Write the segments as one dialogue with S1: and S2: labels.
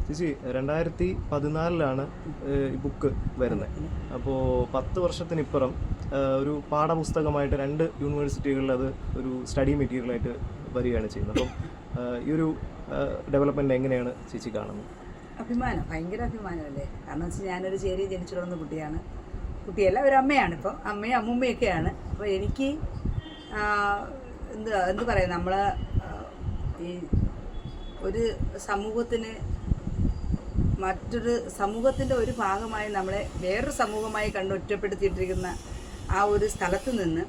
S1: ചേച്ചി 2014 ഈ ബുക്ക് വരുന്നത്. അപ്പോൾ 10 വർഷത്തിനിപ്പുറം ഒരു പാഠപുസ്തകമായിട്ട് 2 യൂണിവേഴ്സിറ്റികളിൽ അത് ഒരു സ്റ്റഡി മെറ്റീരിയലായിട്ട് വരികയാണ് ചെയ്യുന്നത്. അപ്പം ഈ ഒരു ഡെവലപ്മെൻറ്റ് എങ്ങനെയാണ് ചേച്ചി കാണുന്നത്?
S2: അഭിമാനം, ഭയങ്കര അഭിമാനമല്ലേ. കാരണം വെച്ചാൽ ഞാനൊരു ചേരി ജനിച്ചു വളർന്ന കുട്ടിയല്ല, ഒരു അമ്മയാണ്. ഇപ്പോൾ അമ്മയും അമ്മൂമ്മയൊക്കെയാണ്. അപ്പോൾ എനിക്ക് എന്ത് പറയാം, നമ്മൾ ഈ ഒരു മറ്റൊരു സമൂഹത്തിൻ്റെ ഒരു ഭാഗമായി നമ്മളെ വേറൊരു സമൂഹമായി കണ്ട് ഒറ്റപ്പെടുത്തിയിട്ടിരിക്കുന്ന ആ ഒരു സ്ഥലത്ത് നിന്ന്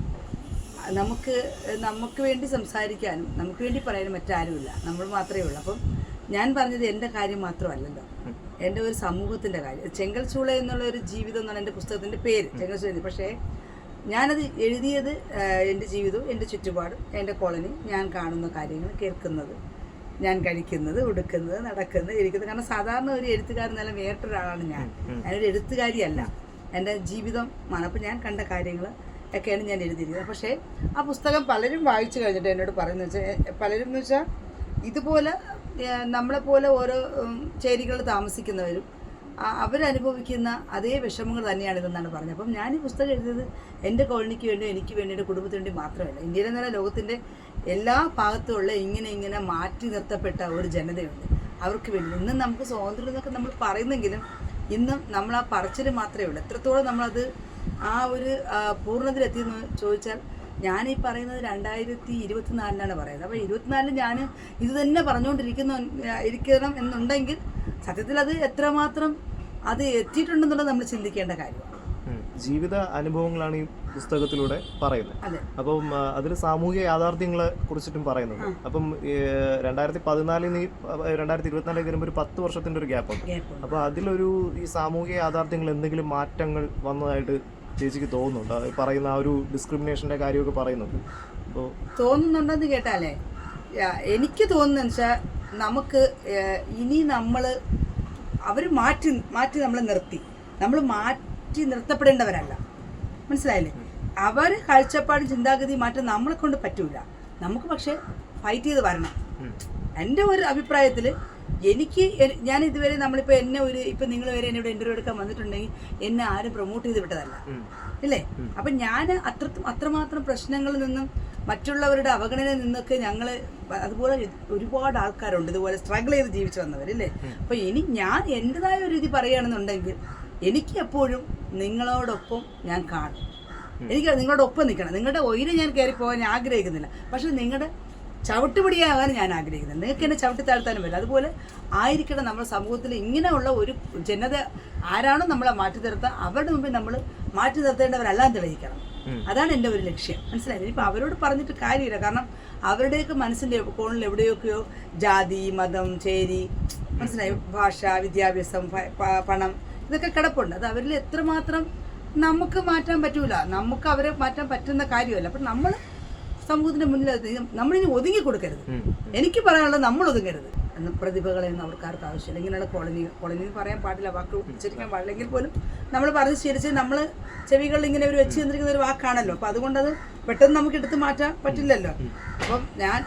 S2: നമുക്ക് വേണ്ടി സംസാരിക്കാനും നമുക്ക് വേണ്ടി പറയാനും മറ്റാരുമില്ല, നമ്മൾ മാത്രമേ ഉള്ളൂ. അപ്പം ഞാൻ പറഞ്ഞത് എൻ്റെ കാര്യം മാത്രമല്ലല്ലോ, എൻ്റെ ഒരു സമൂഹത്തിൻ്റെ കാര്യം. ചെങ്കൽച്ചൂള എന്നുള്ള ഒരു ജീവിതം എന്നാണ് എൻ്റെ പുസ്തകത്തിൻ്റെ പേര്, ചെങ്കൽച്ചൂള. പക്ഷേ ഞാനത് എഴുതിയത് എൻ്റെ ജീവിതവും എൻ്റെ ചുറ്റുപാടും എൻ്റെ കോളനി, ഞാൻ കാണുന്ന കാര്യങ്ങൾ, കേൾക്കുന്നത്, ഞാൻ കഴിക്കുന്നത്, ഉടുക്കുന്നത്, നടക്കുന്നത്, ഇരിക്കുന്നത്. കാരണം സാധാരണ ഒരു എഴുത്തുകാരൻ നല്ല വേറിട്ടൊരാളാണ് ഞാനൊരു എഴുത്തുകാരിയല്ല, എൻ്റെ ജീവിതമാണ്. അപ്പോൾ ഞാൻ കണ്ട കാര്യങ്ങൾ ഒക്കെയാണ് ഞാൻ എഴുതിയിരിക്കുന്നത്. പക്ഷേ ആ പുസ്തകം പലരും വായിച്ചു കഴിഞ്ഞിട്ട് എന്നോട് പറയുന്നത് വെച്ചാൽ, പലരും എന്ന് വെച്ചാൽ ഇതുപോലെ നമ്മളെപ്പോലെ ഓരോ ചേരികളിൽ താമസിക്കുന്നവരും അവരനുഭവിക്കുന്ന അതേ വിഷമങ്ങൾ തന്നെയാണിതെന്നാണ് പറഞ്ഞത്. അപ്പം ഞാൻ ഈ പുസ്തകം എഴുതിയത് എൻ്റെ കോളനിക്ക് വേണ്ടി, എനിക്ക് വേണ്ടി, എൻ്റെ കുടുംബത്തിന് വേണ്ടി മാത്രമല്ല, ഇന്ത്യയിലെ നില ലോകത്തിൻ്റെ എല്ലാ ഭാഗത്തുമുള്ള ഇങ്ങനെ മാറ്റി നിർത്തപ്പെട്ട ഒരു ജനതയുണ്ട്, അവർക്ക് വേണ്ടി. ഇന്നും നമുക്ക് സ്വാതന്ത്ര്യം എന്നൊക്കെ നമ്മൾ പറയുന്നെങ്കിലും ഇന്നും നമ്മൾ ആ പറച്ചിൽ മാത്രമേ ഉള്ളൂ. എത്രത്തോളം നമ്മളത് ആ ഒരു പൂർണ്ണതയിലെത്തിയെന്ന് ചോദിച്ചാൽ, ഞാനീ പറയുന്നത് 2024 പറയുന്നത്. അപ്പോൾ 24 ഞാൻ ഇത് തന്നെ പറഞ്ഞുകൊണ്ടിരിക്കണം എന്നുണ്ടെങ്കിൽ സത്യത്തിൽ അത് എത്രമാത്രം അത് എത്തിയിട്ടുണ്ടെന്നുള്ളത് നമ്മൾ ചിന്തിക്കേണ്ട കാര്യമാണ്.
S1: ജീവിത അനുഭവങ്ങളാണ് ഈ പുസ്തകത്തിലൂടെ പറയുന്നത്. അപ്പം അതിൽ സാമൂഹിക യാഥാർത്ഥ്യങ്ങളെ കുറിച്ചിട്ടും പറയുന്നുണ്ട്. അപ്പം 2014 2024 വരുമ്പോൾ ഒരു 10 വർഷത്തിന്റെ ഒരു ഗ്യാപ്പുണ്ട്. അപ്പോൾ അതിലൊരു ഈ സാമൂഹിക യാഥാർത്ഥ്യങ്ങൾ എന്തെങ്കിലും മാറ്റങ്ങൾ വന്നതായിട്ട് ചേച്ചിക്ക് തോന്നുന്നുണ്ട്? പറയുന്ന ആ ഒരു ഡിസ്ക്രിമിനേഷന്റെ കാര്യമൊക്കെ പറയുന്നുണ്ട്. അപ്പോൾ
S2: തോന്നുന്നുണ്ടെന്ന് കേട്ടാലേ, എനിക്ക് തോന്നുന്നത് വെച്ചാൽ നമുക്ക് ഇനി അവർ മാറ്റി നമ്മളെ നിർത്തി, നമ്മൾ മാറ്റി നിർത്തപ്പെടേണ്ടവരല്ല, മനസ്സിലായില്ലേ? അവർ കാഴ്ചപ്പാടും ചിന്താഗതി മാറ്റം നമ്മളെ കൊണ്ട് പറ്റൂല, നമുക്ക് പക്ഷെ ഫൈറ്റ് ചെയ്ത് വരണം. എൻ്റെ ഒരു അഭിപ്രായത്തിൽ ഞാൻ ഇതുവരെ നമ്മളിപ്പോൾ ഇപ്പം നിങ്ങൾ വരെ എന്നോട് ഇൻ്റർവ്യൂ എടുക്കാൻ വന്നിട്ടുണ്ടെങ്കിൽ എന്നെ ആരും പ്രൊമോട്ട് ചെയ്ത് വിട്ടതല്ല, ഇല്ലേ? അപ്പം ഞാൻ അത്രമാത്രം പ്രശ്നങ്ങളിൽ നിന്നും മറ്റുള്ളവരുടെ അവഗണനയിൽ നിന്നൊക്കെ അതുപോലെ ഒരുപാട് ആൾക്കാരുണ്ട് ഇതുപോലെ സ്ട്രഗിൾ ചെയ്ത് ജീവിച്ചു വന്നവരില്ലേ. അപ്പോൾ ഞാൻ എൻ്റെതായ ഒരു രീതി പറയുകയാണെന്നുണ്ടെങ്കിൽ എനിക്ക് എപ്പോഴും നിങ്ങളോടൊപ്പം ഞാൻ കാണും, എനിക്ക് നിങ്ങളുടെ ഒപ്പം നിൽക്കണം. നിങ്ങളുടെ ഒയില് ഞാൻ കയറിപ്പോകാൻ ഞാൻ ആഗ്രഹിക്കുന്നില്ല, പക്ഷെ നിങ്ങളുടെ ചവിട്ടുപിടിയാകാൻ ഞാൻ ആഗ്രഹിക്കുന്നുണ്ട്. നിങ്ങൾക്ക് എന്നെ ചവിട്ടി താഴ്ത്താനും വരില്ല. അതുപോലെ ആയിരിക്കണം നമ്മുടെ സമൂഹത്തിൽ ഇങ്ങനെയുള്ള ഒരു ജനത ആരാണോ നമ്മളെ മാറ്റി നിർത്തുക, അവരുടെ മുമ്പിൽ നമ്മൾ മാറ്റി നിർത്തേണ്ടവരെല്ലാം തെളിയിക്കണം. അതാണ് എൻ്റെ ഒരു ലക്ഷ്യം, മനസ്സിലായില്ലേ? ഇപ്പം അവരോട് പറഞ്ഞിട്ട് കാര്യമില്ല, കാരണം അവരുടെയൊക്കെ മനസ്സിൻ്റെ കോണിൽ എവിടെയൊക്കെയോ ജാതി, മതം, ചേരി, മനസ്സിലായി, ഭാഷ, വിദ്യാഭ്യാസം, പണം, ഇതൊക്കെ കിടപ്പുണ്ട്. അത് അവരിൽ എത്രമാത്രം നമുക്ക് മാറ്റാൻ പറ്റൂല, നമുക്ക് അവരെ മാറ്റാൻ പറ്റുന്ന കാര്യമല്ല. അപ്പം നമ്മൾ സമൂഹത്തിന്റെ മുന്നിൽ നമ്മളിനി ഒതുങ്ങി കൊടുക്കരുത്. എനിക്ക് പറയാനുള്ളത്, നമ്മൾ ഒതുങ്ങരുത്. പ്രതിഭകളെയൊന്നും അവർക്കാർക്ക് ആവശ്യമില്ല. ഇങ്ങനെയുള്ള കോളനി പറയാൻ പാടില്ല, വാക്ക് ഉച്ചരിക്കാൻ പാടില്ലെങ്കിൽ പോലും നമ്മൾ പറഞ്ഞ് ശീലിച്ച് നമ്മൾ ചെവികളിൽ ഇങ്ങനെ ഒരു വെച്ച് തന്നിരിക്കുന്ന ഒരു വാക്കാണല്ലോ. അപ്പം അതുകൊണ്ടത് പെട്ടെന്ന് നമുക്ക് എടുത്ത് മാറ്റാൻ പറ്റില്ലല്ലോ. അപ്പം ഞാൻ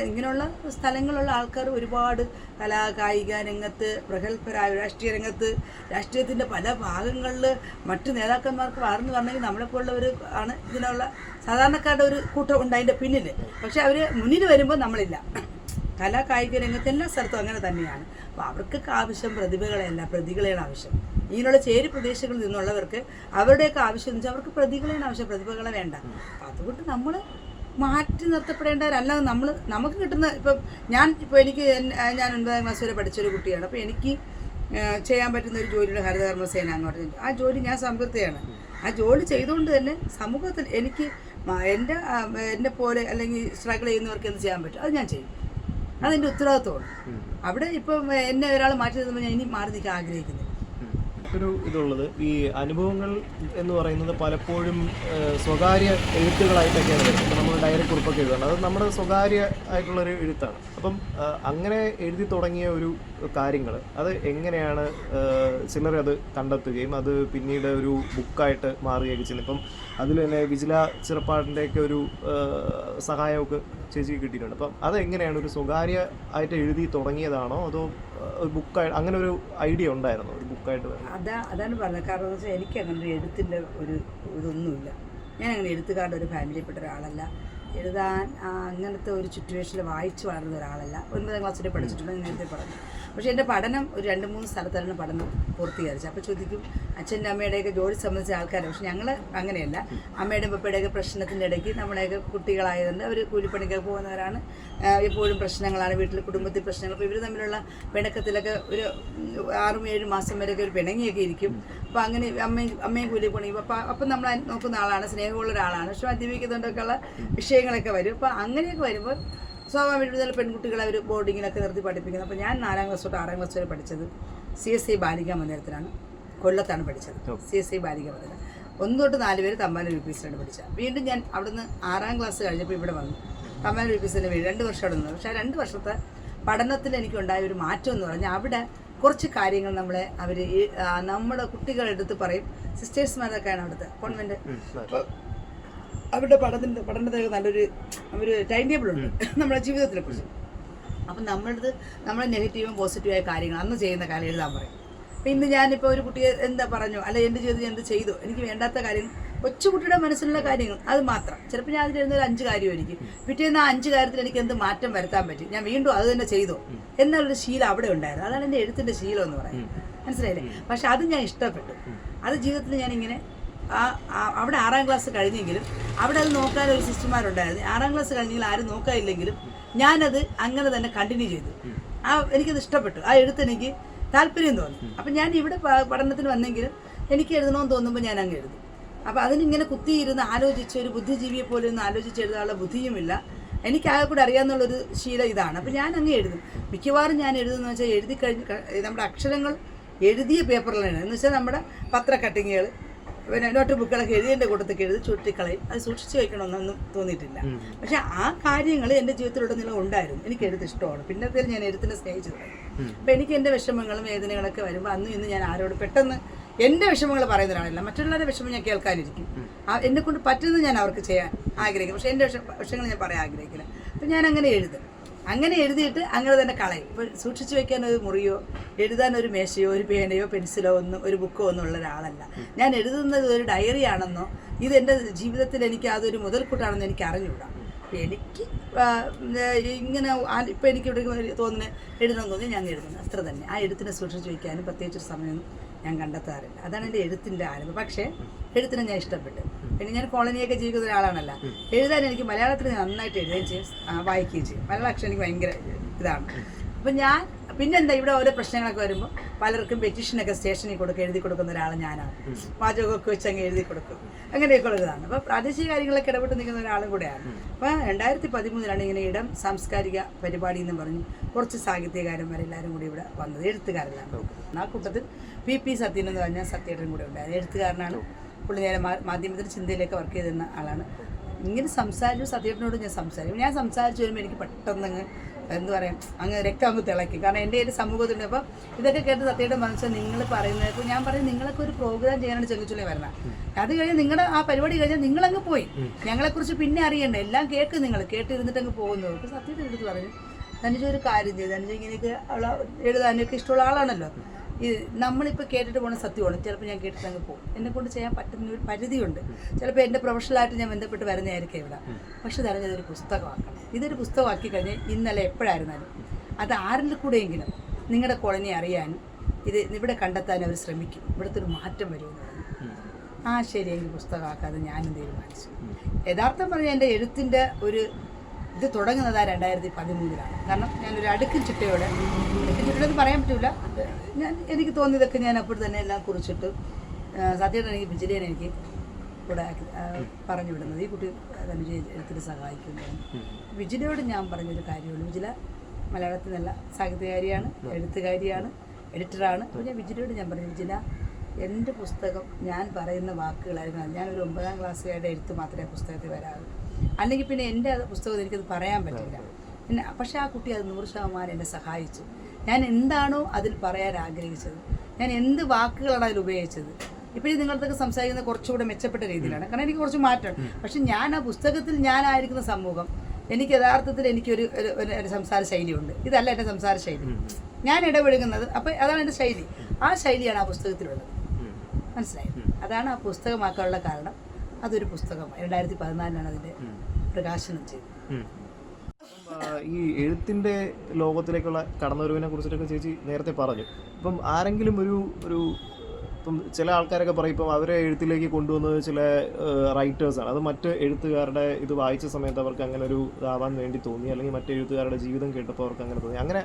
S2: ഇങ്ങനെയുള്ള സ്ഥലങ്ങളുള്ള ആൾക്കാർ ഒരുപാട് കായിക രംഗത്ത് പ്രഗത്ഭരായ, രാഷ്ട്രീയ രംഗത്ത്, രാഷ്ട്രീയത്തിൻ്റെ പല ഭാഗങ്ങളിൽ മറ്റു നേതാക്കന്മാർക്ക് വളർന്നു വരണമെങ്കിൽ നമ്മളെപ്പോലുള്ളവർ ആണ് ഇതിനുള്ള സാധാരണക്കാരുടെ ഒരു കൂട്ടം ഉണ്ട് അതിൻ്റെ പിന്നിൽ. പക്ഷെ അവർ മുന്നിൽ വരുമ്പോൾ നമ്മളില്ല. കായിക രംഗത്ത് എല്ലാ സ്ഥലത്തും അങ്ങനെ തന്നെയാണ്. അപ്പോൾ അവർക്കൊക്കെ ആവശ്യം പ്രതിഭകളെയല്ല, പ്രതികളെയാണ് ആവശ്യം. ഇങ്ങനെയുള്ള ചേരി പ്രദേശങ്ങളിൽ നിന്നുള്ളവർക്ക് അവരുടെയൊക്കെ ആവശ്യം എന്ന് വെച്ചാൽ അവർക്ക് പ്രതികളെയാണ് ആവശ്യം, പ്രതിഭകളെ വേണ്ട. അതുകൊണ്ട് നമ്മൾ മാറ്റി നിർത്തപ്പെടേണ്ടവരല്ല. നമുക്ക് കിട്ടുന്ന ഞാൻ 9ാം ക്ലാസ് വരെ പഠിച്ചൊരു കുട്ടിയാണ്. അപ്പോൾ എനിക്ക് ചെയ്യാൻ പറ്റുന്ന ഒരു ജോലിയുടെ ഹരിതകർമ്മസേന എന്ന് പറഞ്ഞിട്ട് ആ ജോലി ഞാൻ സംതൃപ്തിയാണ്. ആ ജോലി ചെയ്തുകൊണ്ട് തന്നെ സമൂഹത്തിൽ എനിക്ക് എന്നെ പോലെ അല്ലെങ്കിൽ സ്ട്രഗിൾ ചെയ്യുന്നവർക്ക് എന്ത് ചെയ്യാൻ പറ്റും അത് ഞാൻ ചെയ്യും. അതെൻ്റെ ഉത്തരവാദിത്വമാണ്. അവിടെ ഇപ്പം എന്നെ ഒരാൾ മാറ്റി നിർത്തുമ്പോൾ ഞാൻ ഇനി മാറി നിൽക്കാൻ ആഗ്രഹിക്കുന്നു.
S1: ഇതുള്ളത് ഈ അനുഭവങ്ങൾ എന്ന് പറയുന്നത് പലപ്പോഴും സ്വകാര്യ എഴുത്തുകളായിട്ടൊക്കെയാണ് വരുന്നത്. നമ്മൾ നമ്മൾ ഡയറി കുറിപ്പൊക്കെ എഴുതുന്നത് അത് നമ്മുടെ സ്വകാര്യ ആയിട്ടുള്ളൊരു എഴുത്താണ്. അപ്പം അങ്ങനെ എഴുതി തുടങ്ങിയ ഒരു കാര്യങ്ങൾ അത് എങ്ങനെയാണ് ചിലർ അത് കണ്ടെത്തുകയും അത് പിന്നീട് ഒരു ബുക്കായിട്ട് മാറുകയൊക്കെ ചെയ്യുന്നത്? ഇപ്പം അതിൽ തന്നെ വിജില ചിറപ്പാടിൻ്റെയൊക്കെ ഒരു സഹായമൊക്കെ ചേച്ചിക്ക് കിട്ടിയിട്ടുണ്ട്. അപ്പം അതെങ്ങനെയാണ്, ഒരു സ്വകാര്യ ആയിട്ട് എഴുതി തുടങ്ങിയതാണോ അതോ ഒരു ബുക്കായിട്ട് അങ്ങനെ ഒരു ഐഡിയ ഉണ്ടായിരുന്നോ ഒരു ബുക്കായിട്ട് വരുന്നത്?
S2: അതാണ് പറഞ്ഞത്. കാരണം എന്ന് വെച്ചാൽ എനിക്ക് അങ്ങനെ ഒരു എഴുത്തിൻ്റെ ഒരു ഇതൊന്നുമില്ല. ഞാൻ അങ്ങനെ എഴുത്തുകാരുടെ ഒരു ഫാമിലിയിൽപ്പെട്ട ഒരാളല്ല. എഴുതാൻ അങ്ങനത്തെ ഒരു സിറ്റുവേഷനിൽ വായിച്ച് വളർന്ന ഒരാളല്ല. 9ാം ക്ലാസ്സിൽ പഠിച്ചിട്ടുണ്ട്, നേരത്തെ പറഞ്ഞു. പക്ഷേ എൻ്റെ പഠനം ഒരു 2-3 സ്ഥലത്താണ് പഠനം പൂർത്തീകരിച്ചത്. അപ്പോൾ ചോദിക്കും അച്ഛൻ്റെ അമ്മയുടെയൊക്കെ ജോലി സംബന്ധിച്ച ആൾക്കാരാണ്. പക്ഷെ ഞങ്ങൾ അങ്ങനെയല്ല. അമ്മയുടെയും പപ്പയുടെയൊക്കെ പ്രശ്നത്തിൻ്റെ ഇടയ്ക്ക് നമ്മുടെയൊക്കെ കുട്ടികളായതുകൊണ്ട് അവർ കൂലിപ്പണിക്കൊക്കെ പോകുന്നവരാണ്. എപ്പോഴും പ്രശ്നങ്ങളാണ് വീട്ടിൽ, കുടുംബത്തിൽ പ്രശ്നങ്ങൾ. അപ്പോൾ ഇവർ തമ്മിലുള്ള പിണക്കത്തിലൊക്കെ ഒരു 6-7 മാസം വരെയൊക്കെ ഒരു പിണങ്ങിയൊക്കെ ഇരിക്കും. അപ്പോൾ അങ്ങനെ അമ്മയും കൂലിപ്പണി. അപ്പം നമ്മൾ നോക്കുന്ന ആളാണ്, സ്നേഹമുള്ള ഒരാളാണ്. പക്ഷെ മദ്യപിക്കുന്നതുകൊണ്ടൊക്കെയുള്ള വിഷയങ്ങളൊക്കെ വരും. അപ്പോൾ അങ്ങനെയൊക്കെ വരുമ്പോൾ സ്വാഭാവികമായിട്ടും പെൺകുട്ടികളെ അവർ ബോർഡിങ്ങിലൊക്കെ നിർത്തി പഠിപ്പിക്കുന്നത്. അപ്പോൾ ഞാൻ 4ാം ക്ലാസ് തൊട്ട് 6ാം ക്ലാസ് വരെ പഠിച്ചത് CSI ബാലികാ മന്ദിരത്തിലാണ്, കൊല്ലത്താണ് പഠിച്ചത്. CSI ബാലികാ മന്ദിരം 1 തൊട്ട് 4 വരെ തമ്പാനൂർ UPSലാണ് പഠിച്ചത്. വീണ്ടും ഞാൻ അവിടുന്ന് 6ാം ക്ലാസ് കഴിഞ്ഞപ്പോൾ ഇവിടെ വന്നു തമ്പാനൂർ UPSൻ്റെ വീട് 2 വർഷം അവിടെ നിന്നു. പക്ഷേ ആ 2 വർഷത്തെ പഠനത്തിൽ എനിക്കുണ്ടായ ഒരു മാറ്റം എന്ന് പറഞ്ഞാൽ അവിടെ കുറച്ച് കാര്യങ്ങൾ നമ്മളെ അവർ നമ്മുടെ കുട്ടികളെടുത്ത് പറയും. സിസ്റ്റേഴ്സ്മാരൊക്കെയാണ് അവിടുത്തെ കോൺവെൻറ്റ്. അവരുടെ പഠനത്തിന് നല്ലൊരു ടൈം ടേബിളുണ്ട് നമ്മുടെ ജീവിതത്തിനെ കുറിച്ച്. അപ്പം നമ്മളെ നെഗറ്റീവും പോസിറ്റീവായ കാര്യങ്ങൾ അന്ന് ചെയ്യുന്ന കാര്യം എഴുതാൻ പറയും. അപ്പം ഇന്ന് ഞാനിപ്പോൾ ഒരു കുട്ടിയെ എന്താ പറഞ്ഞു, അല്ല എൻ്റെ ജീവിതത്തിൽ എന്ത് ചെയ്തു, എനിക്ക് വേണ്ടാത്ത കാര്യങ്ങൾ, കൊച്ചുകുട്ടിയുടെ മനസ്സിലുള്ള കാര്യങ്ങൾ അത് മാത്രം. ചിലപ്പോൾ ഞാൻ അതിലിരുന്ന ഒരു 5 കാര്യമായിരിക്കും. പിറ്റേന്ന് ആ 5 കാര്യത്തിൽ എനിക്ക് എന്ത് മാറ്റം വരുത്താൻ പറ്റും, ഞാൻ വീണ്ടും അത് തന്നെ ചെയ്തോ എന്നുള്ളൊരു ശീലം അവിടെ ഉണ്ടായിരുന്നു. അതാണ് എൻ്റെ എഴുത്തിൻ്റെ ശീലം എന്ന് പറയുന്നത്. മനസ്സിലായില്ലേ? പക്ഷെ അത് ഞാൻ ഇഷ്ടപ്പെട്ടു. അത് ജീവിതത്തിൽ ഞാനിങ്ങനെ അവിടെ 6ാം ക്ലാസ് കഴിഞ്ഞെങ്കിലും അവിടെ അത് നോക്കാൻ ഒരു സിസ്റ്റർമാരുണ്ടായിരുന്നു. 6ാം ക്ലാസ് കഴിഞ്ഞെങ്കിലും ആരും നോക്കാനില്ലെങ്കിലും ഞാനത് അങ്ങനെ തന്നെ കണ്ടിന്യൂ ചെയ്തു. എനിക്കത് ഇഷ്ടപ്പെട്ടു. ആ എഴുത്തെനിക്ക് താല്പര്യം തോന്നി. അപ്പം ഞാൻ ഇവിടെ പഠനത്തിന് വന്നെങ്കിലും എനിക്ക് എഴുതണമെന്ന് തോന്നുമ്പോൾ ഞാൻ അങ്ങ് എഴുതും. അപ്പോൾ അതിനിങ്ങനെ കുത്തിയിരുന്ന് ആലോചിച്ച് ഒരു ബുദ്ധിജീവിയെ പോലെ ഒന്ന് ആലോചിച്ച് എഴുതാനുള്ള ബുദ്ധിയുമില്ല. എനിക്ക് ആകെ കൂടെ അറിയാമെന്നുള്ളൊരു ശീലം ഇതാണ്. അപ്പോൾ ഞാൻ അങ്ങ് എഴുതും. മിക്കവാറും ഞാൻ എഴുതുന്നത് വെച്ചാൽ എഴുതി കഴിഞ്ഞ് നമ്മുടെ അക്ഷരങ്ങൾ എഴുതിയ പേപ്പറിലാണ്. എന്ന് വെച്ചാൽ നമ്മുടെ പത്ര കട്ടിങ്ങുകൾ, പിന്നെ നോട്ട് ബുക്കുകളൊക്കെ എഴുതിയതിൻ്റെ കൂട്ടത്തൊക്കെ എഴുതി ചുട്ടിക്കളയും. അത് സൂക്ഷിച്ച് വയ്ക്കണമെന്നൊന്നും തോന്നിയിട്ടില്ല. പക്ഷെ ആ കാര്യങ്ങൾ എൻ്റെ ജീവിതത്തിലുടനീളം ഉണ്ടായിരുന്നു. എനിക്ക് എഴുത്ത് ഇഷ്ടമാണ്. പിന്നത്തേൽ ഞാൻ എഴുത്തിനെ സ്നേഹിച്ചത്. അപ്പം എനിക്ക് എൻ്റെ വിഷമങ്ങളും വേദനകളൊക്കെ വരുമ്പോൾ അന്നും ഇന്ന് ഞാൻ ആരോട് പെട്ടെന്ന് എൻ്റെ വിഷമങ്ങൾ പറയുന്ന ഒരാളല്ല. മറ്റുള്ളവരുടെ വിഷമം ഞാൻ കേൾക്കാനിരിക്കും. എന്നെ കൊണ്ട് പറ്റുന്നത് ഞാൻ അവർക്ക് ചെയ്യാൻ ആഗ്രഹിക്കും. പക്ഷേ എൻ്റെ വിഷയങ്ങൾ ഞാൻ പറയാൻ ആഗ്രഹിക്കില്ല. അപ്പം ഞാൻ അങ്ങനെ എഴുതും. അങ്ങനെ എഴുതിയിട്ട് അങ്ങനെ തന്നെ കളയും. ഇപ്പോൾ സൂക്ഷിച്ച് വയ്ക്കാൻ ഒരു മുറിയോ എഴുതാനൊരു മേശയോ ഒരു പേനയോ പെൻസിലോ ഒന്നും ഒരു ബുക്കോ ഒന്നും ഉള്ള ഒരാളല്ല. ഞാൻ എഴുതുന്നത് ഒരു ഡയറി ആണെന്നോ ഇതെൻ്റെ ജീവിതത്തിൽ എനിക്ക് അതൊരു മുതൽക്കൂട്ടാണെന്ന് എനിക്ക് അറിഞ്ഞുകൂടാ. എനിക്ക് ഇങ്ങനെ ഇപ്പം എനിക്ക് ഇവിടെ തോന്നുന്നത് എഴുതണം തോന്നി ഞാൻ എഴുതുന്നു, അത്ര തന്നെ. ആ എഴുത്തിനെ സൂക്ഷിച്ച് വയ്ക്കാനും പ്രത്യേകിച്ചൊരു സമയമൊന്നും ഞാൻ കണ്ടെത്താറില്ല. അതാണ് എൻ്റെ എഴുത്തിൻ്റെ ആരംഭം. പക്ഷേ എഴുത്തിനെ ഞാൻ ഇഷ്ടപ്പെട്ടു. പിന്നെ ഞാൻ കോളനിയൊക്കെ ജീവിക്കുന്ന ഒരാളാണല്ല. എഴുതാൻ എനിക്ക് മലയാളത്തിൽ നന്നായിട്ട് എഴുതുകയും ചെയ്യും, വായിക്കുകയും ചെയ്യും. മലയാള അക്ഷരം എനിക്ക് ഭയങ്കര ഇതാണ്. അപ്പം ഞാൻ പിന്നെന്താ ഇവിടെ ഓരോ പ്രശ്നങ്ങളൊക്കെ വരുമ്പോൾ പലർക്കും പെറ്റീഷനൊക്കെ സ്റ്റേഷനിൽ എഴുതി കൊടുക്കുന്ന ഒരാൾ ഞാനാണ്. പാചകമൊക്കെ വെച്ച് അങ്ങ് എഴുതി കൊടുക്കും, അങ്ങനെയൊക്കെ ഉള്ളതാണ്. അപ്പോൾ പ്രാദേശിക കാര്യങ്ങളൊക്കെ ഇടപെട്ട് നിൽക്കുന്ന ഒരാളും കൂടെയാണ്. അപ്പോൾ 2013 ഇങ്ങനെ ഇടം സാംസ്കാരിക പരിപാടി എന്ന് പറഞ്ഞ് കുറച്ച് സാഹിത്യകാരന്മാരെല്ലാവരും കൂടി ഇവിടെ വന്നത്, എഴുത്തുകാരെല്ലാം. ആ കൂട്ടത്തിൽ PP സത്യൻ എന്ന് പറഞ്ഞാൽ സത്യേട്ടനും കൂടെ ഉണ്ടായത്. എഴുത്തുകാരനാണ്. പുള്ളി നേരെ മാധ്യമത്തിൽ ചിന്തയിലേക്ക് വർക്ക് ചെയ്തിരുന്ന ആളാണ്. ഇങ്ങനെ സംസാരിച്ചു. സത്യേട്ടനോട് ഞാൻ സംസാരിച്ചു വരുമ്പോൾ എനിക്ക് പെട്ടെന്ന് എന്താ പറയുക, അങ്ങ് രക്തം അങ്ങ് തിളയ്ക്കും. കാരണം എൻ്റെ ഒരു സമൂഹത്തിൻ്റെ അപ്പോൾ ഇതൊക്കെ കേട്ട് സത്യയുടെ മനസ്സിൽ നിങ്ങൾ പറയുന്നത്. ഇപ്പോൾ ഞാൻ പറയും നിങ്ങളൊക്കെ ഒരു പ്രോഗ്രാം ചെയ്യാനാണ് ചെല്ലിച്ചുള്ളി വരണം. അത് കഴിഞ്ഞ് നിങ്ങളുടെ ആ പരിപാടി കഴിഞ്ഞാൽ നിങ്ങളങ്ങ് പോയി ഞങ്ങളെക്കുറിച്ച് പിന്നെ അറിയണ്ട, എല്ലാം നിങ്ങൾ കേട്ടിരുന്നിട്ട് അങ്ങ് പോകുന്നത്. അപ്പോൾ സത്യയുടെ എടുത്ത് പറഞ്ഞു തനിച്ച് ഒരു കാര്യം ചെയ്ത് തനിച്ച് ഇങ്ങനെയൊക്കെ എഴുതാനൊക്കെ ഇഷ്ടമുള്ള ആളാണല്ലോ. നമ്മളിപ്പോൾ കേട്ടിട്ട് പോകുന്ന സത്യമാണ്. ചിലപ്പോൾ ഞാൻ കേട്ടിട്ട് അങ്ങ് പോകും. എന്നെക്കൊണ്ട് ചെയ്യാൻ പറ്റുന്ന ഒരു പരിധിയുണ്ട്. ചിലപ്പോൾ എൻ്റെ പ്രൊഫഷണലായിട്ട് ഞാൻ ബന്ധപ്പെട്ട് വരുന്നതായിരിക്കും ഇവിടെ. പക്ഷെ ഇതൊരു പുസ്തകമാക്കണം. ഇതൊരു പുസ്തകമാക്കി കഴിഞ്ഞാൽ ഇന്നലെ എപ്പോഴായിരുന്നാലും അത് ആരിൽ കൂടെയെങ്കിലും നിങ്ങളുടെ കോളനി അറിയാനും ഇത് ഇവിടെ കണ്ടെത്താനും അവർ ശ്രമിക്കും. ഇവിടുത്തെ ഒരു മാറ്റം വരുമെന്ന് പറഞ്ഞു. ശരിയെങ്കിൽ പുസ്തകമാക്കാതെ ഞാനും തീരുമാനിച്ചു. യഥാർത്ഥം പറഞ്ഞാൽ എൻ്റെ എഴുത്തിൻ്റെ ഇത് തുടങ്ങുന്നത് 2013 കാരണം ഞാനൊരു അടുക്കും ചിട്ടയോടെ പറയാൻ പറ്റില്ല. എനിക്ക് തോന്നിയതൊക്കെ ഞാൻ അപ്പോൾ തന്നെ എല്ലാം കുറിച്ചിട്ട് സത്യമായിട്ട് എനിക്ക് വിജിലേനെ എനിക്ക് കൂടെ പറഞ്ഞു വിടുന്നത്. ഈ കുട്ടി തനുജ എഴുത്തിന് സഹായിക്കുന്നതാണ്. വിജിലയോട് ഞാൻ പറഞ്ഞൊരു കാര്യമുള്ളൂ. വിജില മലയാളത്തിൽ നല്ല സാഹിത്യകാരിയാണ്, എഴുത്തുകാരിയാണ്, എഡിറ്ററാണ്. അപ്പോൾ ഞാൻ വിജിലയോട് പറഞ്ഞു, വിജില എൻ്റെ പുസ്തകം ഞാൻ പറയുന്ന വാക്കുകളായിരുന്നു. ഞാനൊരു 9ാം ക്ലാസ്സുകാരുടെ എഴുത്ത് മാത്രമേ പുസ്തകത്തിൽ വരാവൂ. അല്ലെങ്കിൽ പിന്നെ എൻ്റെ പുസ്തകം എനിക്കത് പറയാൻ പറ്റില്ല. പിന്നെ പക്ഷേ ആ കുട്ടി അത് 100% എന്നെ സഹായിച്ചു. ഞാൻ എന്താണോ അതിൽ പറയാൻ ആഗ്രഹിച്ചത്, ഞാൻ എന്ത് വാക്കുകളാണ് അതിൽ ഉപയോഗിച്ചത്, ഇപ്പോഴും നിങ്ങളടുത്തൊക്കെ സംസാരിക്കുന്നത് കുറച്ചുകൂടെ മെച്ചപ്പെട്ട രീതിയിലാണ്. കാരണം എനിക്ക് കുറച്ച് മാറ്റമുണ്ട്. പക്ഷെ ഞാൻ ആ പുസ്തകത്തിൽ ഞാനായിരിക്കുന്ന സമൂഹം, എനിക്ക് യഥാർത്ഥത്തിൽ എനിക്കൊരു ഒരു സംസാര ശൈലിയുണ്ട്. ഇതല്ല എൻ്റെ സംസാര ശൈലി, ഞാൻ ഇടപെടുന്നത്. അപ്പോൾ അതാണ് എൻ്റെ ശൈലി. ആ ശൈലിയാണ് ആ പുസ്തകത്തിലുള്ളത്. മനസ്സിലായി? അതാണ് ആ പുസ്തകമാക്കാനുള്ള കാരണം. അതൊരു പുസ്തകമാണ്. 2014 അതിൻ്റെ പ്രകാശനം ചെയ്തത്.
S1: ഈ എഴുത്തിൻ്റെ ലോകത്തിലേക്കുള്ള കടന്നുവരവിനെ കുറിച്ചിട്ടൊക്കെ ചേച്ചി നേരത്തെ പറഞ്ഞു. അപ്പം ആരെങ്കിലും ഇപ്പം ചില ആൾക്കാരൊക്കെ പറയും ഇപ്പം അവരെ എഴുത്തിലേക്ക് കൊണ്ടുവന്നത് ചില റൈറ്റേഴ്സാണ്. അത് മറ്റ് എഴുത്തുകാരുടെ ഇത് വായിച്ച സമയത്ത് അവർക്ക് അങ്ങനെ ഒരു ഇതാവാൻ വേണ്ടി തോന്നി, അല്ലെങ്കിൽ മറ്റു എഴുത്തുകാരുടെ ജീവിതം കേട്ടപ്പോൾ അവർക്ക് അങ്ങനെ തോന്നി. അങ്ങനെ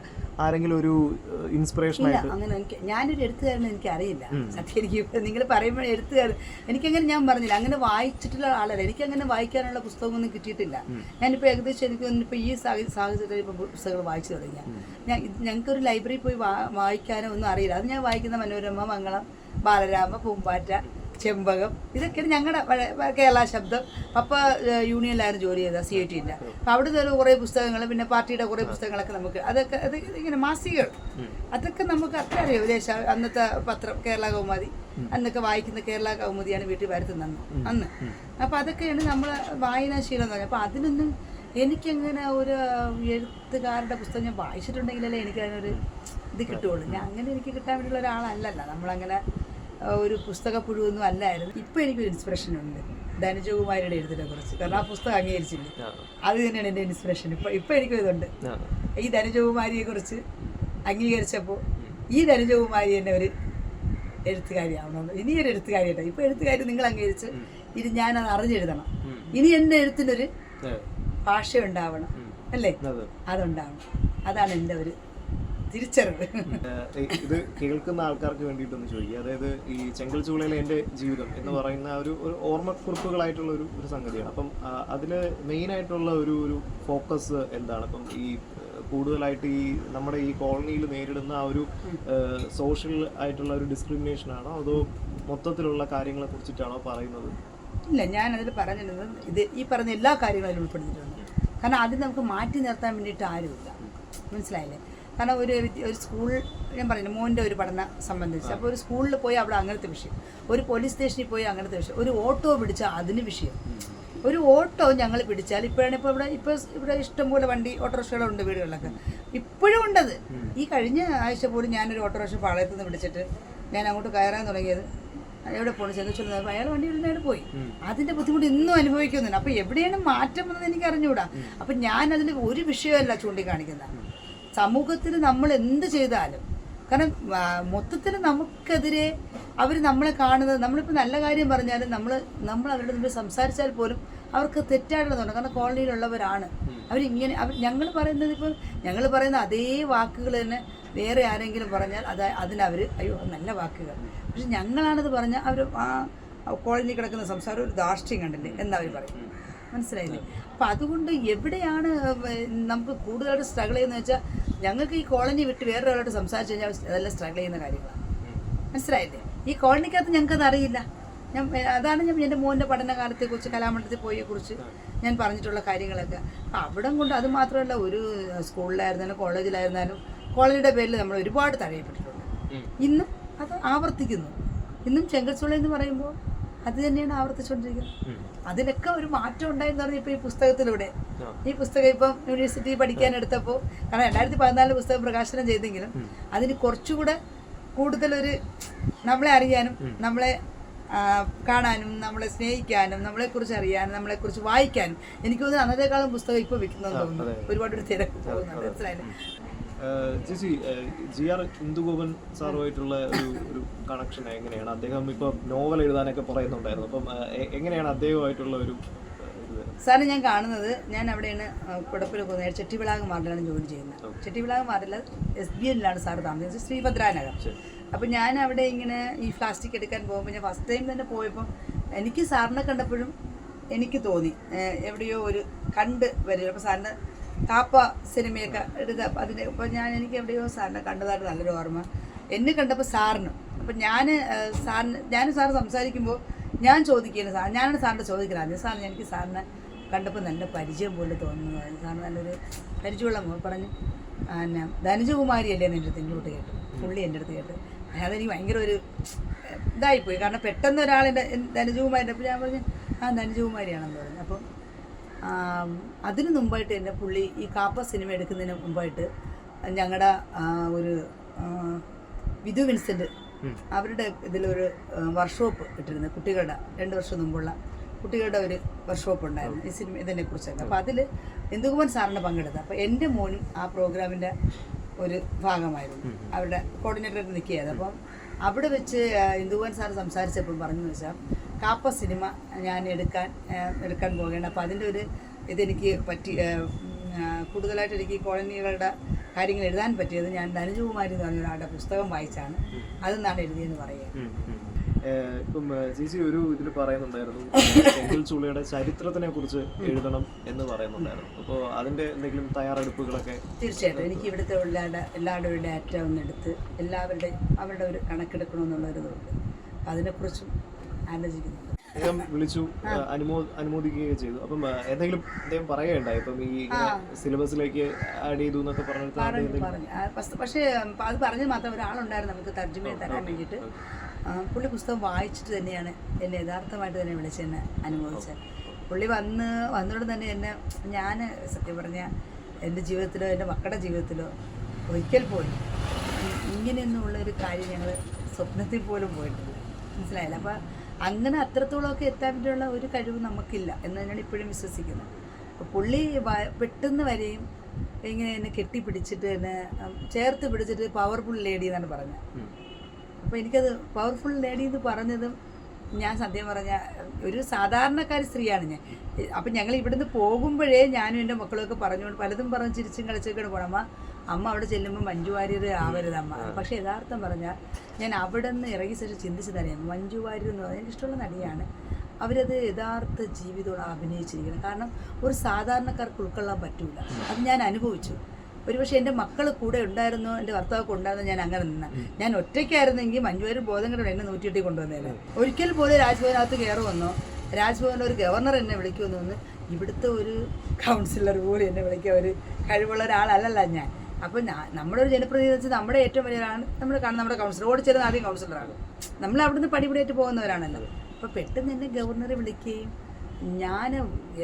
S1: ആരെങ്കിലും ഒരു ഇൻസ്പിറേഷൻ ആയിട്ട്?
S2: അങ്ങനെ ഞാനൊരു എഴുത്തുകാരനെ എനിക്ക് അറിയില്ല സത്യം. എനിക്ക് നിങ്ങൾ പറയുമ്പോൾ എഴുത്തുകാരൻ എനിക്കങ്ങനെ, ഞാൻ പറഞ്ഞില്ല, അങ്ങനെ വായിച്ചിട്ടുള്ള ആളല്ല. എനിക്കങ്ങനെ വായിക്കാനുള്ള പുസ്തകമൊന്നും കിട്ടിയിട്ടില്ല. ഞാനിപ്പോൾ ഏകദേശം എനിക്കൊന്നിപ്പോൾ ഈ സാഹചര്യത്തിൽ ഇപ്പോൾ പുസ്തകങ്ങൾ വായിച്ചു തുടങ്ങിയ ഞങ്ങൾക്കൊരു ലൈബ്രറിയിൽ പോയി വായിക്കാനോ ഒന്നും അറിയില്ല. അത് ഞാൻ വായിക്കുന്ന മനോരമ, മംഗളം, ബാലരാമ, പൂമ്പാറ്റ, ചെമ്പകം, ഇതൊക്കെയാണ് ഞങ്ങളുടെ കേരള ശബ്ദം. പപ്പ യൂണിയനിലായിരുന്നു ജോലി ചെയ്തത്, CIT-യില്ല. അപ്പോൾ അവിടുത്തെ കുറേ പുസ്തകങ്ങൾ, പിന്നെ പാർട്ടിയുടെ കുറേ പുസ്തകങ്ങളൊക്കെ നമുക്ക് അത് ഇങ്ങനെ മാസികകൾ അതൊക്കെ നമുക്ക് അത്ര അറിയാം. അന്നത്തെ പത്രം കേരള കൗമുദി, അന്നൊക്കെ വായിക്കുന്ന കേരള കൗമുദിയാണ് വീട്ടിൽ വരുത്തുന്നത് അന്ന്. അപ്പോൾ അതൊക്കെയാണ് നമ്മൾ വായനാശീലം എന്ന് പറഞ്ഞത്. അപ്പോൾ അതിനൊന്നും എനിക്കങ്ങനെ ഒരു എഴുത്തുകാരുടെ പുസ്തകം ഞാൻ വായിച്ചിട്ടുണ്ടെങ്കിലല്ലേ എനിക്കതിനൊരു ഇത് കിട്ടുകയുള്ളൂ. ഞാൻ അങ്ങനെ എനിക്ക് കിട്ടാൻ വേണ്ടിയുള്ള ഒരാളല്ലല്ലോ. നമ്മളങ്ങനെ ഒരു പുസ്തകപ്പുഴുവൊന്നും അല്ലായിരുന്നു. ഇപ്പോൾ എനിക്കൊരു ഇൻസ്പിറേഷൻ ഉണ്ട് ധനുജകുമാരിയുടെ എഴുത്തിനെ കുറിച്ച്. കാരണം ആ പുസ്തകം അംഗീകരിച്ചില്ലേ, അത് തന്നെയാണ് എൻ്റെ ഇൻസ്പിറേഷൻ. ഇപ്പോൾ എനിക്കും ഇതുണ്ട്. ഈ ധനുജകുമാരിയെ കുറിച്ച് അംഗീകരിച്ചപ്പോൾ ഈ ധനുജകുമാരി തന്നെ ഒരു എഴുത്തുകാരിയാവണമെന്ന്, ഇനിയൊരു എഴുത്തുകാരിയായിട്ട്. ഇപ്പോൾ എഴുത്തുകാരി നിങ്ങൾ അംഗീകരിച്ച് ഇനി ഞാനത് അറിഞ്ഞെഴുതണം. ഇനി എൻ്റെ എഴുത്തിനൊരു ഭാഷ ഉണ്ടാവണം, അല്ലേ? അതുണ്ടാവണം. അതാണ് എൻ്റെ ഒരു തിരിച്ചറിവ്.
S1: ഇത് കേൾക്കുന്ന ആൾക്കാർക്ക് വേണ്ടിയിട്ടൊന്ന് ചോദിക്കുക. അതായത് ഈ ചെങ്കൽ ചൂളയിലെ എൻ്റെ ജീവിതം എന്ന് പറയുന്ന ഒരു ഓർമ്മക്കുറിപ്പുകളായിട്ടുള്ള ഒരു സംഗതിയാണ്. അപ്പം അതിൽ മെയിനായിട്ടുള്ള ഒരു ഫോക്കസ് എന്താണ്? അപ്പം ഈ കൂടുതലായിട്ട് ഈ നമ്മുടെ ഈ കോളനിയിൽ നേരിടുന്ന ആ ഒരു സോഷ്യൽ ആയിട്ടുള്ള ഒരു ഡിസ്ക്രിമിനേഷൻ ആണോ, അതോ മൊത്തത്തിലുള്ള കാര്യങ്ങളെ കുറിച്ചിട്ടാണോ പറയുന്നത്?
S2: ഇല്ല, ഞാനതിൽ പറഞ്ഞിരുന്നത് ഇത് ഈ പറഞ്ഞ എല്ലാ കാര്യങ്ങളും അതിൽ ഉൾപ്പെടുത്തിയിട്ടുണ്ട്. കാരണം അത് നമുക്ക് മാറ്റി നിർത്താൻ വേണ്ടിയിട്ട് ആരുമില്ല. മനസ്സിലായില്ലേ? കാരണം ഒരു സ്കൂൾ, ഞാൻ പറയുന്നത് മോൻ്റെ ഒരു പഠനം സംബന്ധിച്ച്, അപ്പോൾ ഒരു സ്കൂളിൽ പോയി അവിടെ അങ്ങനത്തെ വിഷയം, ഒരു പോലീസ് സ്റ്റേഷനിൽ പോയി അങ്ങനത്തെ വിഷയം, ഒരു ഓട്ടോ പിടിച്ചാൽ അതിന് വിഷയം. ഒരു ഓട്ടോ ഞങ്ങൾ പിടിച്ചാൽ ഇപ്പോഴാണ് ഇവിടെ ഇഷ്ടംപോലെ വണ്ടി ഓട്ടോറിക്ഷകളുണ്ട് വീടുകളിലൊക്കെ, ഇപ്പോഴും ഉണ്ടത്. ഈ കഴിഞ്ഞ ആഴ്ച പോലും ഞാനൊരു ഓട്ടോറിക്ഷ പാളയത്തു നിന്ന് പിടിച്ചിട്ട് ഞാൻ അങ്ങോട്ട് കയറാൻ തുടങ്ങിയത്, എവിടെ പോകണം ചെന്ന് ചൊല്ലുന്നത്, അയാൾ വണ്ടി ഇരുന്നായിട്ട് പോയി. അതിൻ്റെ ബുദ്ധിമുട്ട് ഇന്നും അനുഭവിക്കുന്നുണ്ട്. അപ്പോൾ എവിടെയാണ് മാറ്റം എന്നത് എനിക്ക് അറിഞ്ഞുകൂടാ. അപ്പം ഞാനതിൽ ഒരു വിഷയമല്ല ചൂണ്ടിക്കാണിക്കുന്നത്. സമൂഹത്തിൽ നമ്മൾ എന്ത് ചെയ്താലും, കാരണം മൊത്തത്തിൽ നമുക്കെതിരെ അവർ നമ്മളെ കാണുന്നത്, നമ്മളിപ്പോൾ നല്ല കാര്യം പറഞ്ഞാലും നമ്മൾ അവരുടെ മുമ്പിൽ സംസാരിച്ചാൽ പോലും അവർക്ക് തെറ്റായിട്ടുള്ളതാണ്. കാരണം കോളനിയിലുള്ളവരാണ് അവരിങ്ങനെ ഞങ്ങൾ പറയുന്നത്, ഇപ്പോൾ ഞങ്ങൾ പറയുന്ന അതേ വാക്കുകൾ തന്നെ വേറെ ആരെങ്കിലും പറഞ്ഞാൽ അതിനവർ അയ്യോ നല്ല വാക്കുകൾ, പക്ഷെ ഞങ്ങളാണത് പറഞ്ഞാൽ അവർ ആ കോളനി കിടക്കുന്ന സംസാരം ഒരു ധാർഷ്ട്യം കണ്ടില്ലേ എന്നവർ പറയും. മനസ്സിലായില്ലേ? അപ്പം അതുകൊണ്ട് എവിടെയാണ് നമുക്ക് കൂടുതലായിട്ട് സ്ട്രഗിൾ ചെയ്യുന്നത് വെച്ചാൽ, ഞങ്ങൾക്ക് ഈ കോളനി വിട്ട് വേറൊരാളോട്ട് സംസാരിച്ച് കഴിഞ്ഞാൽ അതെല്ലാം സ്ട്രഗിൾ ചെയ്യുന്ന കാര്യങ്ങളാണ്. മനസ്സിലായില്ലേ? ഈ കോളനിക്കകത്ത് ഞങ്ങൾക്കത് അറിയില്ല. അതാണ് ഞാൻ എൻ്റെ മോൻ്റെ പഠനകാലത്തെക്കുറിച്ച്, കലാമണ്ഡലത്തിൽ പോയെക്കുറിച്ച് ഞാൻ പറഞ്ഞിട്ടുള്ള കാര്യങ്ങളൊക്കെ. അപ്പം അവിടം കൊണ്ട് അത് മാത്രമല്ല, ഒരു സ്കൂളിലായിരുന്നാലും കോളേജിലായിരുന്നാലും കോളനിയുടെ പേരിൽ നമ്മൾ ഒരുപാട് തഴയപ്പെട്ടിട്ടുണ്ട്. ഇന്നും അത് ആവർത്തിക്കുന്നു. ഇന്നും ചെങ്കൽച്ചുള എന്ന് പറയുമ്പോൾ അത് തന്നെയാണ് ആവർത്തിച്ചുകൊണ്ടിരിക്കുന്നത്. അതിലൊക്കെ ഒരു മാറ്റം ഉണ്ടായെന്ന് പറഞ്ഞാൽ ഇപ്പോൾ ഈ പുസ്തകത്തിലൂടെ, ഈ പുസ്തകം ഇപ്പം യൂണിവേഴ്സിറ്റി പഠിക്കാൻ എടുത്തപ്പോൾ, കാരണം 2014 പുസ്തകം പ്രകാശനം ചെയ്തെങ്കിലും അതിന് കുറച്ചുകൂടെ കൂടുതലൊരു നമ്മളെ അറിയാനും നമ്മളെ കാണാനും നമ്മളെ സ്നേഹിക്കാനും നമ്മളെക്കുറിച്ച് അറിയാനും നമ്മളെക്കുറിച്ച് വായിക്കാനും എനിക്ക് തോന്നുന്നു അന്നത്തേക്കാളും പുസ്തകം ഇപ്പോൾ വിൽക്കുന്നതെന്ന് തോന്നുന്നു. ഒരുപാട് തിരക്ക് പോകുന്നുണ്ട്. മനസ്സിലായില്ലേ?
S1: ചേച്ചി, GR ഇന്ദുഗോപൻ സാറുമായിട്ടുള്ള ഒരു കണക്ഷൻ എങ്ങനെയാണ്? അദ്ദേഹം ഇപ്പോൾ നോവൽ എഴുതാനൊക്കെ പറയുന്നുണ്ടായിരുന്നു. അപ്പം എങ്ങനെയാണ് അദ്ദേഹമായിട്ടുള്ള ഒരു
S2: സാറിന് ഞാൻ കാണുന്നത്? ഞാൻ അവിടെയാണ് കുടപ്പിൽ പോകുന്നത്. ചെട്ടിവിളാഗ് മാർഡിലാണ് ജോലി ചെയ്യുന്നത്. ചെട്ടിവിളാഗ് മാർഡിൽ SBNലാണ് സാറ് താമസിച്ചത്, ശ്രീഭദ്രാനഗർ. അപ്പം ഞാൻ അവിടെ ഇങ്ങനെ ഈ പ്ലാസ്റ്റിക് എടുക്കാൻ പോകുമ്പോൾ, ഞാൻ ഫസ്റ്റ് ടൈം തന്നെ പോയപ്പോൾ എനിക്ക് സാറിനെ കണ്ടപ്പോഴും എനിക്ക് തോന്നി എവിടെയോ ഒരു കണ്ട് വരിക. അപ്പോൾ സാറിൻ്റെ കാപ്പ സിനിമയൊക്കെ എടുത്ത് അപ്പോൾ എനിക്ക് എവിടെയോ സാറിനെ കണ്ടതായിട്ട് നല്ലൊരു ഓർമ്മ. എന്നെ കണ്ടപ്പോൾ സാറിനും, അപ്പം ഞാനും സാറ് സംസാരിക്കുമ്പോൾ ഞാൻ ചോദിക്കുകയാണ്, ഞാനാണ് സാറിൻ്റെ ചോദിക്കുന്നത്. സാറിന് എനിക്ക് സാറിനെ കണ്ടപ്പോൾ നല്ല പരിചയം പോലെ തോന്നുന്നു. കാരണം നല്ലൊരു പരിചയമുള്ള പറഞ്ഞു പിന്നെ ധനുജകുമാരി അല്ലേ എൻ്റെ അടുത്ത് ഇങ്ങോട്ട് കേട്ടു, പുള്ളി എൻ്റെ അടുത്ത് കേട്ടു. അതെനിക്ക് ഭയങ്കര ഒരു ഇതായിപ്പോയി. കാരണം പെട്ടെന്ന് ഒരാളെൻ്റെ ധനുജകുമാരി, അപ്പോൾ ഞാൻ പറഞ്ഞു ധനുജകുമാരിയാണെന്ന് പറഞ്ഞു. അപ്പം അതിന് മുമ്പായിട്ട് തന്നെ പുള്ളി ഈ കാപ്പ സിനിമ എടുക്കുന്നതിന് മുമ്പായിട്ട് ഞങ്ങളുടെ ഒരു വിധു വിൻസെൻ്റ് അവരുടെ ഇതിലൊരു വർക്ക്ഷോപ്പ് ഇട്ടിരുന്നു, കുട്ടികളുടെ 2 വർഷം മുമ്പുള്ള കുട്ടികളുടെ ഒരു വർക്ക്ഷോപ്പ് ഉണ്ടായിരുന്നു ഈ സിനിമ ഇതിനെക്കുറിച്ചൊക്കെ. അപ്പോൾ അതിൽ ഇന്ദുകുമാർ സാറിന് പങ്കെടുത്തത്. അപ്പോൾ എൻ്റെ മോനും ആ പ്രോഗ്രാമിൻ്റെ ഒരു ഭാഗമായിരുന്നു, അവരുടെ കോർഡിനേറ്ററായിട്ട് നിൽക്കുകയായിരുന്നു. അപ്പം അവിടെ വെച്ച് ഇന്ദുകുമാർ സാർ സംസാരിച്ചപ്പോൾ പറഞ്ഞു വെച്ചാൽ കാപ്പ സിനിമ ഞാൻ എടുക്കാൻ പോവുകയാണ്. അപ്പോൾ അതിൻ്റെ ഒരു ഇതെനിക്ക് പറ്റി കൂടുതലായിട്ട് എനിക്ക് കോളനികളുടെ കാര്യങ്ങൾ എഴുതാൻ പറ്റിയത് ഞാൻ ധനുജകുമാരി എന്ന് പറഞ്ഞ ഒരാളുടെ പുസ്തകം വായിച്ചാണ്, അതെന്നാണ് എഴുതിയെന്ന് പറയുക.
S1: ഇപ്പം ചേച്ചി ഒരു ഇതിൽ പറയുന്നുണ്ടായിരുന്നു ചെങ്കിൽ ചൂളിയുടെ ചരിത്രത്തിനെ കുറിച്ച് എഴുതണം എന്ന് പറയുന്നുണ്ടായിരുന്നു. അപ്പോൾ അതിന്റെ എന്തെങ്കിലും തയ്യാറെടുപ്പുകളൊക്കെ?
S2: തീർച്ചയായിട്ടും എനിക്ക് ഇവിടുത്തെ എല്ലാവരുടെ ഒരു ഡാറ്റ ഒന്നെടുത്ത് അവരുടെ ഒരു കണക്കെടുക്കണമെന്നുള്ളൊരിതുണ്ട്. അതിനെക്കുറിച്ചും ആലോചിക്കുന്നുണ്ട്.
S1: അദ്ദേഹം വിളിച്ചു അനുമോദിക്കുകയും ചെയ്തു. അപ്പം എന്തെങ്കിലും അദ്ദേഹം പറയുകയുണ്ടായി ഇപ്പം ഈ സിലബസിലേക്ക് ആഡ് ചെയ്തു എന്നൊക്കെ
S2: പറഞ്ഞു. പക്ഷേ അത് പറഞ്ഞത് മാത്രം ഒരാളുണ്ടായിരുന്നു നമുക്ക് തർജ്ജമ തരാൻ വേണ്ടിയിട്ട്. പുള്ളി പുസ്തകം വായിച്ചിട്ട് തന്നെയാണ് എന്നെ യഥാർത്ഥമായിട്ട് തന്നെ വിളിച്ച് എന്നെ അനുമോദിച്ചത്. പുള്ളി വന്നോട് തന്നെ എന്നെ ഞാൻ സത്യം പറഞ്ഞാൽ എൻ്റെ ജീവിതത്തിലോ എൻ്റെ മക്കളുടെ ജീവിതത്തിലോ ഒരിക്കൽ പോലും ഇങ്ങനെയൊന്നുമുള്ളൊരു കാര്യം ഞങ്ങൾ സ്വപ്നത്തിൽ പോലും പോയിട്ടില്ല, മനസ്സിലായില്ല. അപ്പോൾ അങ്ങനെ അത്രത്തോളമൊക്കെ എത്താൻ പറ്റിയുള്ള ഒരു കഴിവ് നമുക്കില്ല എന്ന് തന്നെയാണ് ഇപ്പോഴും വിശ്വസിക്കുന്നത്. അപ്പോൾ പുള്ളി പെട്ടെന്ന് വരെയും ഇങ്ങനെ എന്നെ കെട്ടിപ്പിടിച്ചിട്ട് എന്നെ ചേർത്ത് പിടിച്ചിട്ട് പവർഫുൾ ലേഡി എന്നാണ് പറഞ്ഞത്. അപ്പോൾ എനിക്കത് പവർഫുൾ ലേഡി എന്ന് പറഞ്ഞതും ഞാൻ സത്യം പറഞ്ഞാൽ ഒരു സാധാരണക്കാരി സ്ത്രീയാണ് ഞാൻ. അപ്പം ഞങ്ങൾ ഇവിടുന്ന് പോകുമ്പോഴേ ഞാനും എൻ്റെ മക്കളൊക്കെ പറഞ്ഞുകൊണ്ട് പലതും പറഞ്ഞ് ചിരിച്ചും കളിച്ചൊക്കെയാണ് പോകണം. അമ്മ അവിടെ ചെല്ലുമ്പോൾ മഞ്ജു വാര്യർ ആവരുത് അമ്മ. പക്ഷേ യഥാർത്ഥം പറഞ്ഞാൽ ഞാൻ അവിടെ നിന്ന് ഇറങ്ങിയ ശേഷം ചിന്തിച്ച് തന്നെയാണ് മഞ്ജു വാര്യർ എന്ന് പറഞ്ഞാൽ എനിക്കിഷ്ടമുള്ള നടിയാണ്. അവരത് യഥാർത്ഥ ജീവിതത്തോടെ അഭിനയിച്ചിരിക്കണം. കാരണം ഒരു സാധാരണക്കാർക്ക് ഉൾക്കൊള്ളാൻ പറ്റില്ല. അത് ഞാൻ അനുഭവിച്ചു. ഒരുപക്ഷെ എൻ്റെ മക്കൾ കൂടെ ഉണ്ടായിരുന്നോ എൻ്റെ ഭർത്താവൊക്കെ ഉണ്ടായിരുന്നോ ഞാൻ അങ്ങനെ നിന്ന. ഞാൻ ഒറ്റയ്ക്കായിരുന്നെങ്കിൽ മഞ്ജു വാര്യർ ബോധം കണ്ടോ എന്നെ 108 കൊണ്ടുവന്നേനെ. ഒരിക്കൽ പോലും രാജ്ഭവനകത്ത് കയറുമെന്നോ രാജ്ഭവനിൽ ഒരു ഗവർണർ എന്നെ വിളിക്കുമെന്നോ ഒന്ന് ഇവിടുത്തെ ഒരു കൗൺസിലർ പോലും എന്നെ വിളിക്കുക ഒരു കഴിവുള്ള ഒരാളല്ല ഞാൻ. അപ്പോൾ നമ്മുടെ ഒരു ജനപ്രതിനിധി വെച്ച് നമ്മുടെ ഏറ്റവും വലിയ ഒരാളാണ് നമ്മുടെ കൗൺസിലർ. ഓടിച്ചേരുന്ന ആദ്യം കൗൺസിലറാണ്. നമ്മൾ അവിടുന്ന് പടിപടിയായിട്ട് പോകുന്നവരാണല്ലോ. അപ്പോൾ പെട്ടെന്ന് എന്നെ ഗവർണറെ വിളിക്കുകയും ഞാൻ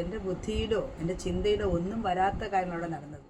S2: എൻ്റെ ബുദ്ധിയിലോ എൻ്റെ ചിന്തയിലോ ഒന്നും വരാത്ത കാര്യമാണ് അവിടെ നടന്നത്.